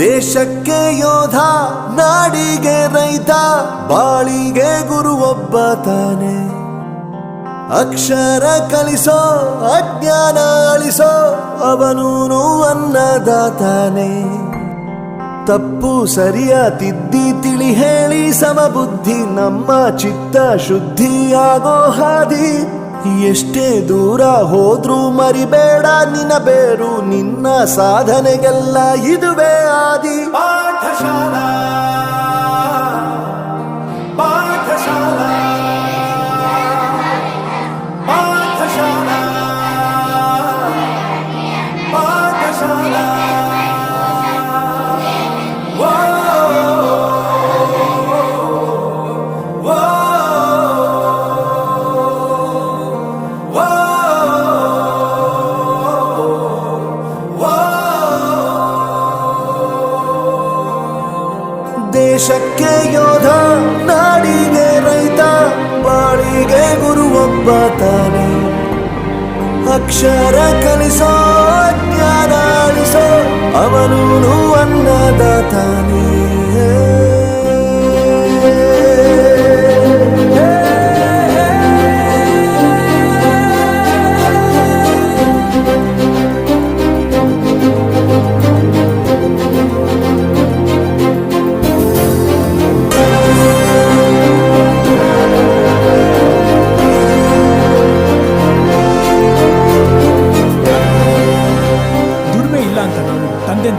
ದೇಶಕ್ಕೆ ಯೋಧ, ನಾಡಿಗೆ ರೈತ, ಬಾಳಿಗೆ ಗುರು ಒಬ್ಬ ತಾನೆ. ಅಕ್ಷರ ಕಲಿಸೋ, ಅಜ್ಞಾನ ಅಳಿಸೋ, ಅವನೂನು ಅನ್ನದಾತಾನೆ. ತಪ್ಪು ಸರಿಯ ತಿದ್ದಿ ತಿಳಿ ಹೇಳಿ ಸಮಬುದ್ಧಿ ನಮ್ಮ ಚಿತ್ತ ಶುದ್ಧಿಯಾಗೋ ಹಾದಿ. ಎಷ್ಟೇ ದೂರ ಹೋದ್ರೂ ಮರಿಬೇಡ ನಿನ್ನ ಬೇರು, ನಿನ್ನ ಸಾಧನೆಗೆಲ್ಲ ಇದುವೇ ಆದಿ. ಪಾಠಶಾಲಾ ಪಾಠಶಾಲಾ ಪಾಠಶಾಲಾ ಪಾಠಶಾಲಾ. ದೇಶಕ್ಕೆ ಯೋಧ, ನಾಡಿಗೆ ರೈತ, ಬಾಳಿಗೆ ಗುರು ಒಬ್ಬ ತಾನೆ. ಅಕ್ಷರ ಕಲಿಸೋ, ಜ್ಞಾನ ಅಳಿಸೋ, ಅವನೂನು ಅನ್ನದಾತಾನೆ.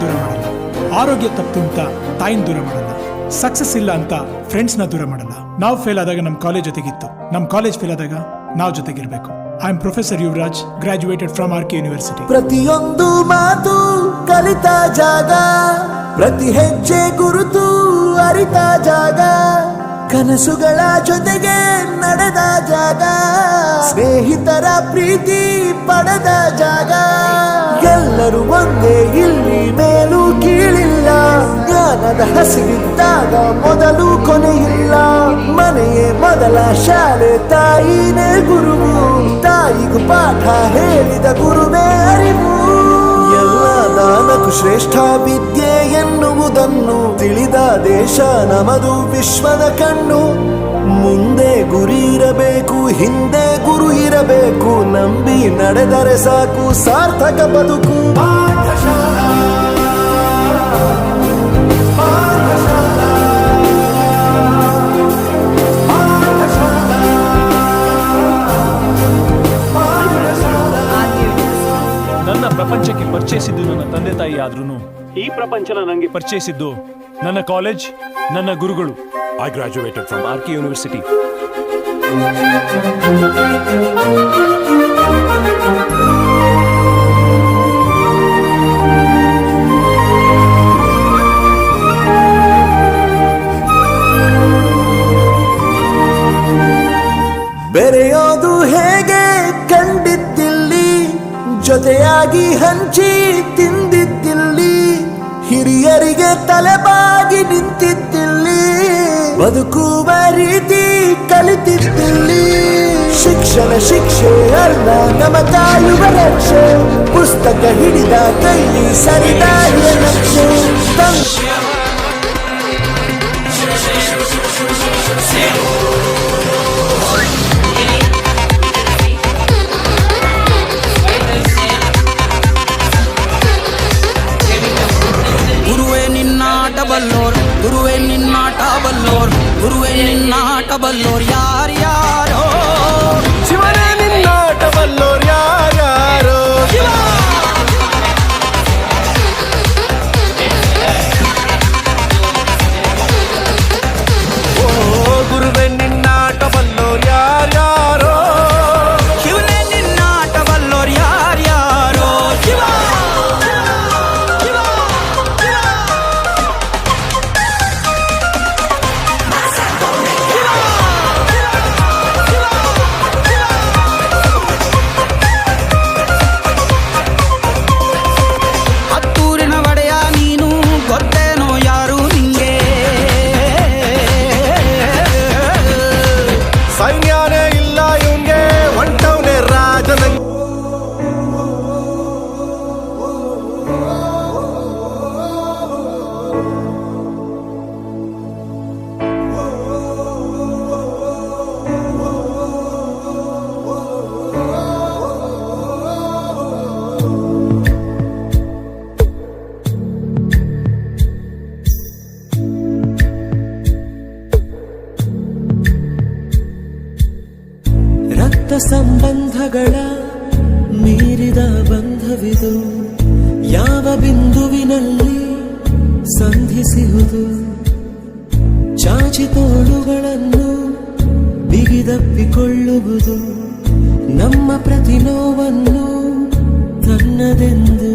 ದೂರ ಮಾಡಲ್ಲ, ಆರೋಗ್ಯ ತಪ್ಪು ಅಂತ ತಾಯಿನ ದೂರ ಮಾಡಲ್ಲ, ಸಕ್ಸಸ್ ಇಲ್ಲ ಅಂತ ಫ್ರೆಂಡ್ಸ್ ನ ದೂರ ಮಾಡಲ್ಲ. ನಾವು ಫೇಲ್ ಆದಾಗ ನಮ್ ಕಾಲೇಜ್ ಜೊತೆಗಿತ್ತು, ನಮ್ ಕಾಲೇಜ್ ಫೇಲ್ ಆದಾಗ ನಾವು ಜೊತೆಗಿರ್ಬೇಕು. I am professor Yuvraj, graduated from RK university. ಪ್ರತಿಯೊಂದು ಮಾತು ಕಲಿತ ಜಾಗ, ಪ್ರತಿ ಹೆಜ್ಜೆ ಗುರುತು ಅರಿತ ಜಾಗ, ಕನಸುಗಳ ಜೊತೆಗೆ ನಡೆದ ಜಾಗ, ಸ್ನೇಹಿತರ ಪ್ರೀತಿ ಪಡೆದ ಜಾಗ. ಎಲ್ಲರೂ ಒಂದೇ, ಇಲ್ಲಿ ಮೇಲೂ ಕೀಳಿಲ್ಲ, ಜ್ಞಾನದ ಹಸಿವಿದ್ದಾಗ ಮೊದಲು ಕೊನೆಯಿಲ್ಲ. ಮನೆಯೇ ಮೊದಲ ಶಾಲೆ, ತಾಯಿನೇ ಗುರುವು, ತಾಯಿಗೂ ಪಾಠ ಹೇಳಿದ ಗುರುವೇ ಅರಿವು. ಎಲ್ಲ ದಾನಕ್ಕೂ ಶ್ರೇಷ್ಠ ವಿದ್ಯೆ ಎನ್ನುವುದನ್ನು ತಿಳಿದ ದೇಶ ನಮದು, ವಿಶ್ವದ ಕಣ್ಣು. ಮುಂದೆ ಗುರಿ ಇರಬೇಕು, ಹಿಂದೆ ಗುರು ಇರಬೇಕು, ನಂಬಿ ನಡೆದರೆ ಸಾಕು ಸಾರ್ಥಕ ಬದುಕು. ಪಾಠಶಾಲಾ ಪಾಠಶಾಲಾ ಪಾಠಶಾಲಾ ಪಾಠಶಾಲಾ. ನನ್ನ ಪ್ರಪಂಚಕ್ಕೆ ಪರಿಚಯಿಸಿದ್ದು ನನ್ನ ತಂದೆ ತಾಯಿ ಆದ್ರೂ ಈ ಪ್ರಪಂಚನ ನನಗೆ ಪರಿಚಯಿಸಿದ್ದು ನನ್ನ ಕಾಲೇಜ್, ನನ್ನ ಗುರುಗಳು. I graduated from RK University. ಬೆರೆಯೋದು ಹೇಗೆ ಕಂಡಿದ್ದಿಲ್ಲಿ, ಜೊತೆಯಾಗಿ ಹಂಚಿ ತಿಂದಿದ್ದಿಲ್ಲಿ, ಹಿರಿಯರಿಗೆ ತಲೆಬಾಗಿ ನಿಂತಿದ್ದಿಲ್ಲಿ, ಬದುಕುವ ರೀತಿ ಕಲಿತಿದ್ದಿಲ್ಲಿ. ಶಿಕ್ಷಣ ಶಿಕ್ಷೆ ಅಲ್ಲ ನಮ ಕಾಯುವ ರಕ್ಷೆ, ಪುಸ್ತಕ ಹಿಡಿದ ಕೈಲಿ ಸರಿದಾರಿಯ ನಕ್ಷೆ. ಗುರುವೇ ನಿನ್ನಾಟ ಬಲ್ಲೋರ್, ಗುರುವೇ ನಿನ್ನಾಟ ಬಲ್ಲೋರ್, ಗುರುವೇ ನಿನ್ನಾಟ ಬಲ್ಲೋರ್ ಯಾರ್ಯಾರೋ. ಶಿವನೇ ನಿನ್ನಾಟ ಬಲ್ಲೋರ್ ಯಾರ್ಯಾರೋ. ಗುರುವೇ ನಿನ್ನಾಟ ಬಲ್ಲೋರ್ ಯಾರ್ಯಾರೋ. ಶಿವನೇ ನಿನ್ನಾಟ ಬಲ್ಲೋರ್ ಯಾರ್ಯಾರೋ. ಶಿವ ಸಂಬಂಧಗಳ ಮೀರಿದ ಬಂಧವಿದು ಯಾವ ಬಿಂದುವಿನಲ್ಲಿ ಸಂಧಿಸುವುದು ಚಾಚಿ ತೋಳುಗಳನ್ನು ಬಿಗಿದಪ್ಪಿಕೊಳ್ಳುವುದು ನಮ್ಮ ಪ್ರತಿ ನೋವನ್ನು ತನ್ನದೆಂದು